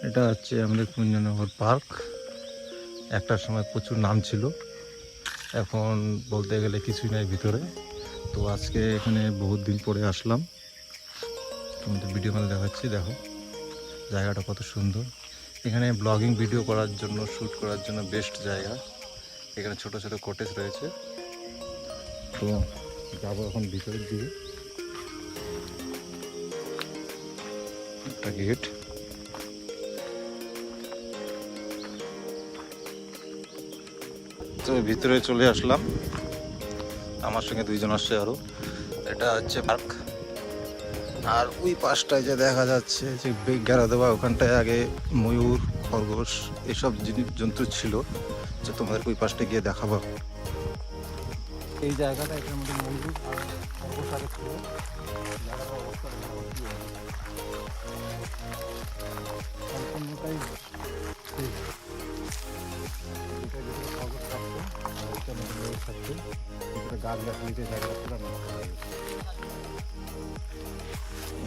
এটা হচ্ছে আমাদের কুঞ্জনগর পার্ক। একটার সময় প্রচুর নাম ছিল, এখন বলতে গেলে কিছুই নাই ভিতরে। তো আজকে এখানে বহুত দিন পরে আসলাম, তোমাদের ভিডিও মানে দেখাচ্ছি। দেখো জায়গাটা কত সুন্দর। এখানে ব্লগিং ভিডিও করার জন্য, শ্যুট করার জন্য বেস্ট জায়গা। এখানে ছোট ছোট কটেজ রয়েছে। তো যাবো এখন ভিতরের দিকে। একটা গেট, তো ভিতরে চলে আসলাম। আমার সঙ্গে দুইজন আসছে আরো। এটা হচ্ছে পার্ক। আর ওই পাশটায় যে দেখা যাচ্ছে যে বেগেরা দেওয়া, ওখানটায় আগে ময়ূর, খরগোশ এসব জন্তু ছিল, যে তোমাদেরকে ওই পাশটা গিয়ে দেখাবো। এই জায়গাটা এটার মধ্যে ময়ূর আর খরগোশ আগে ছিল। জায়গাটার অবস্থা সম্পূর্ণটাই খরগোশ থাকতো আর ওইটার মধ্যে ময়ূর থাকতো। ভিতরে গাছ গাছলিতে জায়গাটা ছিল না।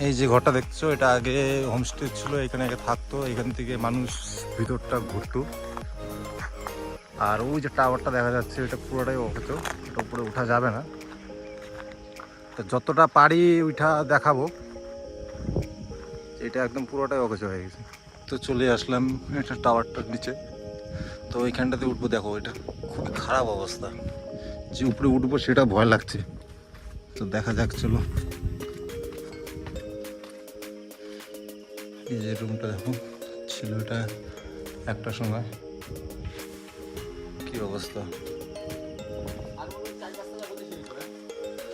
এই যে ঘরটা দেখছো, এটা আগে হোমস্টে ছিল, এখানে আগে থাকতো। এখান থেকে মানুষ ভিতরটা ঘুরতো। আর ওই যে টাওয়ারটা দেখা যাচ্ছে, এটা পুরোটাই অকেচ, এটা উপরে ওঠা যাবে না। তো যতটা পারি ওইটা দেখাবো। এটা একদম পুরোটাই অকেচ হয়ে গেছে। তো চলে আসলাম এটা টাওয়ারটার নিচে। তো ওইখানটাতে উঠবো। দেখো এটা খুবই খারাপ অবস্থা, যে উপরে উঠবো সেটা ভয় লাগছে। তো দেখা যাক, চলো। এই যে রুমটা দেখো, ছিল এটা একটা সময়, কি অবস্থা।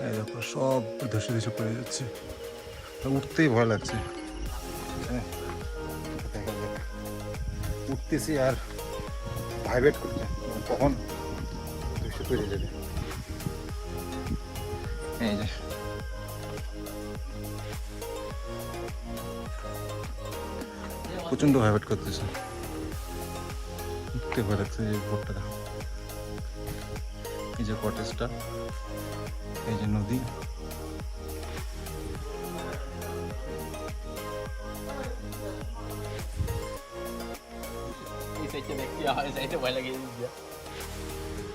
এই দেখো সব ধসে ধসে পড়ে যাচ্ছে, উঠতেই ভয় লাগছে। হ্যাঁ, দেখা যাক। উঠতেছি আর ভাইব্রেট করছে, কখন ধসে পড়ে যাবে। এই যে প্রচন্ড ভাইব্রেট করতেছে, উঠতে ভয় লাগছে। এই বোটটা দেখো, এই যে কটেজটা, এই যে নদী।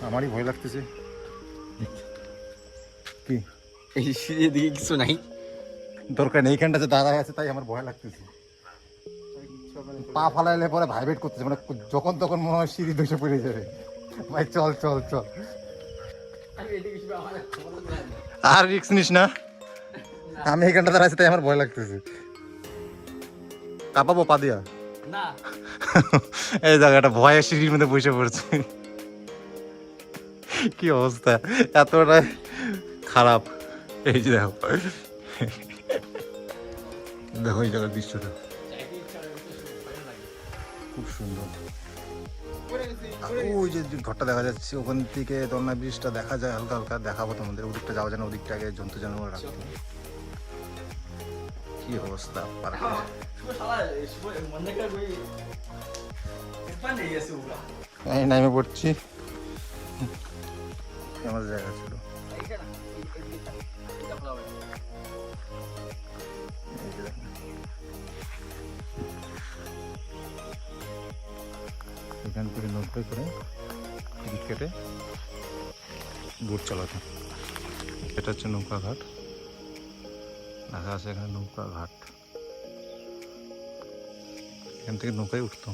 আমারই ভয় লাগতেছে। কি এই সিঁড়ির দিকে কিছু নাই, দরকার নেই, এইখানটাতে দাঁড়ায় আছে তাই আমার ভয় লাগতেছে। পা ফালাইলে পরে ভাইব্রেট করতেছে, মানে যখন তখন মনে হয় সিঁড়ি ধসে পড়ে যাবে। ভাই চল চল চল, আর রিস্ক নিস না। আমি এখানটা দাঁড়াইছি তাই আমার ভয় লাগতেছে। কাঁপাবো পা দিয়া না এই জায়গাটা ভয়ে সিঁড়ির মধ্যে বসে পড়ছে। কি অবস্থা, এতটা খারাপ। এই যে দেখো, দেখো এই জায়গার দৃশ্যটা খুব সুন্দর। ওই যে ঘরটা দেখা যাচ্ছে, ওখান থেকে দলনা ব্রিজটা দেখা যায় হালকা হালকা। দেখাবো তোমাদের, ওদিকটা যাওয়া যায় না, ওদিকটা আগে জন্তু জানোয়ার রাখতো। কি অবস্থা পার্কে। এই নামে পড়ছি, আমার জায়গা ছিল। এই যে দেখো, এখান থেকে নৌকায় করে টিকিট কেটে বোট চালাতো। এটা হচ্ছে নৌকা ঘাট, দেখা আছে এখানে নৌকা ঘাট। এখান থেকে নৌকায় উঠতো।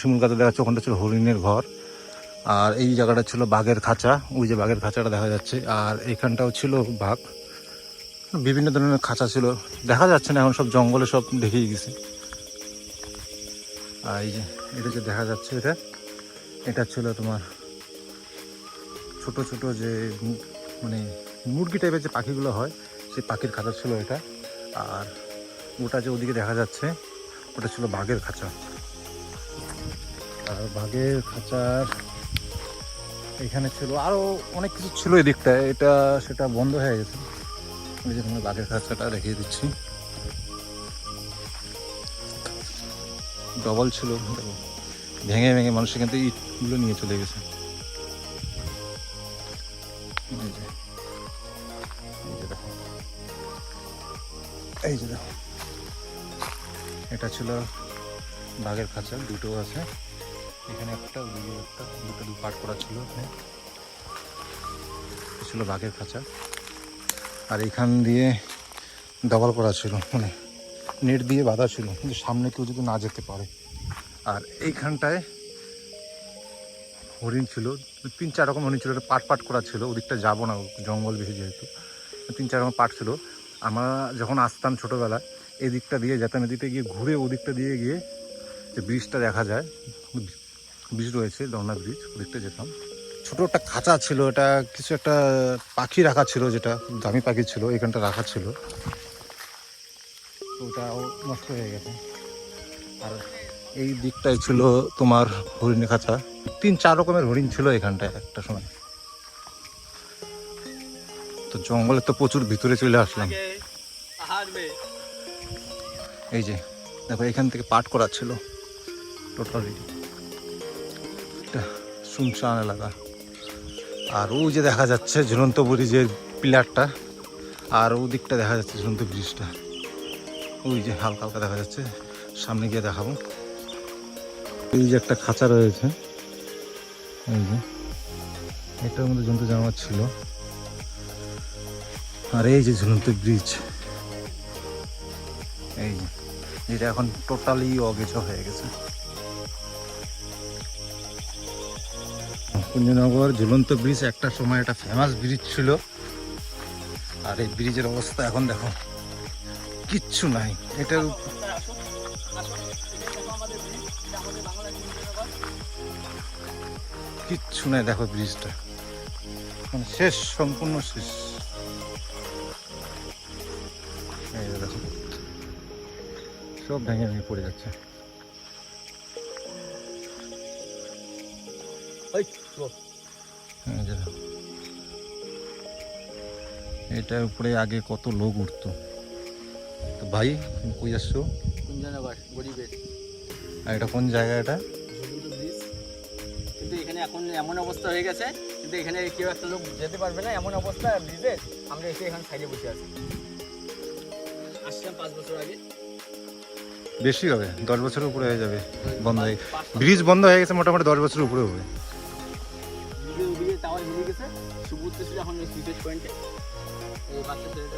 শিমুল গাছে দেখা যাচ্ছে, ওখানটা ছিল হরিণের ঘর। আর এই জায়গাটা ছিল বাঘের খাঁচা, ওই যে বাঘের খাঁচাটা দেখা যাচ্ছে। আর এইখানটাও ছিল বাঘ, বিভিন্ন ধরনের খাঁচা ছিল, দেখা যাচ্ছে না এখন, সব জঙ্গলে সব ঢেকেই গেছে। আর এই যে এটা যে দেখা যাচ্ছে, এটা ছিল তোমার ছোট ছোট যে মানে মুরগি টাইপের যে পাখিগুলো হয়, সেই পাখির খাঁচা ছিল এটা। আর ওটা যে ওদিকে দেখা যাচ্ছে, ওটা ছিল বাঘের খাঁচা। আর বাঘের খাঁচার এখানে ছিল আরও অনেক কিছু ছিল এদিকটায়, এটা সেটা বন্ধ হয়ে গেছে। এই যে তোমার বাঘের খাঁচাটা দেখিয়ে দিচ্ছি, ডবল ছিল, ভেঙে ভেঙে মানুষ এখান থেকে ইটগুলো নিয়ে চলে গেছে। এই যে দেখো, এটা ছিল বাঘের খাঁচা দুটো আছে, এখানে একটা ওদিকে একটা, দুটো পার্ট করা ছিল। এখানে ছিল বাঘের খাঁচা, আর এখান দিয়ে দেওয়াল করা ছিল, মানে নেট দিয়ে বাঁধা ছিল, কিন্তু সামনে কেউ যদি না যেতে পারে। আর এইখানটায় হরিণ ছিল, 3-4 রকম হরিণ ছিল, পাট পাট করা ছিল। ওদিকটা যাবো না, জঙ্গল বেশি যেহেতু। 3-4 রকম পাট ছিল। আমরা যখন আসতাম ছোটোবেলায় এই দিকটা দিয়ে যেতাম, এদিকটা গিয়ে ঘুরে ওদিকটা দিয়ে গিয়ে যে ব্রিজটা দেখা যায়, ব্রিজ রয়েছে দর্না ব্রিজ, ওদিকটা যেতাম। ছোটো একটা খাঁচা ছিল, এটা কিছু একটা পাখি রাখা ছিল, যেটা দামি পাখি ছিল, এখানটা রাখা ছিল, ওটাও নষ্ট হয়ে গেছে। আর এই দিকটাই ছিল তোমার হরিণের খাঁচা, 3-4 রকমের হরিণ ছিল এখানটায় একটা সময়। তো জঙ্গলে তো প্রচুর ভিতরে চলে আসলাম। এই যে দেখো, এখান থেকে পাট করা ছিল টোটালি, একটা শুনশান এলাকা। আর ওই যে দেখা যাচ্ছে ঝুলন্ত ব্রিজের পিলারটা, আর ওদিকটা দেখা যাচ্ছে ঝুলন্ত ব্রিজটা, ওই যে হালকা হালকা দেখা যাচ্ছে, সামনে গিয়ে দেখাবো। এই যে একটা খাঁচা রয়েছে, এই যে এটার মধ্যে জন্তু জানোয়ার ছিল। আর এই যে ঝুলন্ত ব্রিজ, এই যে যেটা এখন টোটালি অগেছ হয়ে গেছে। কুঞ্জনগর ঝুলন্ত ব্রিজ একটা সময় একটা ফেমাস ব্রিজ ছিল, আর এই ব্রিজের অবস্থা এখন দেখো কিচ্ছু নাই। এটার কিচ্ছু নাই, দেখো ব্রিজটা মানে শেষ, সম্পূর্ণ শেষ। এই যে দেখো সব ভেঙে ভেঙে পড়ে যাচ্ছে। এই যে দেখো, এটার উপরে আগে কত লোক উঠতো। তো ভাই তুমি কই আসছো? কুঞ্জনগর গরিবের। আর এটা কোন জায়গা এটা? ঝুলন্ত ব্রিজ। কিন্তু এখানে এখন এমন অবস্থা হয়ে গেছে, কিন্তু এখানে কেউ একটা লোক যেতে পারবে না, এমন অবস্থা ব্রিজের। আমরা এসে এখানে সাইডে বসে আছি। আসছিলাম 5 বছর আগে। বেশি হবে, 10 বছরের উপরে হয়ে যাবে বন্ধ হয়ে, ব্রিজ বন্ধ হয়ে গেছে মোটামুটি 10 বছরের উপরে হবে। ব্রিজের ওদিকে টাওয়ার ভেঙে গেছে, সুবুদ্ধ ছিল এখন সুইচেস পয়েন্টে। এই বাচ্চা ছেলেটা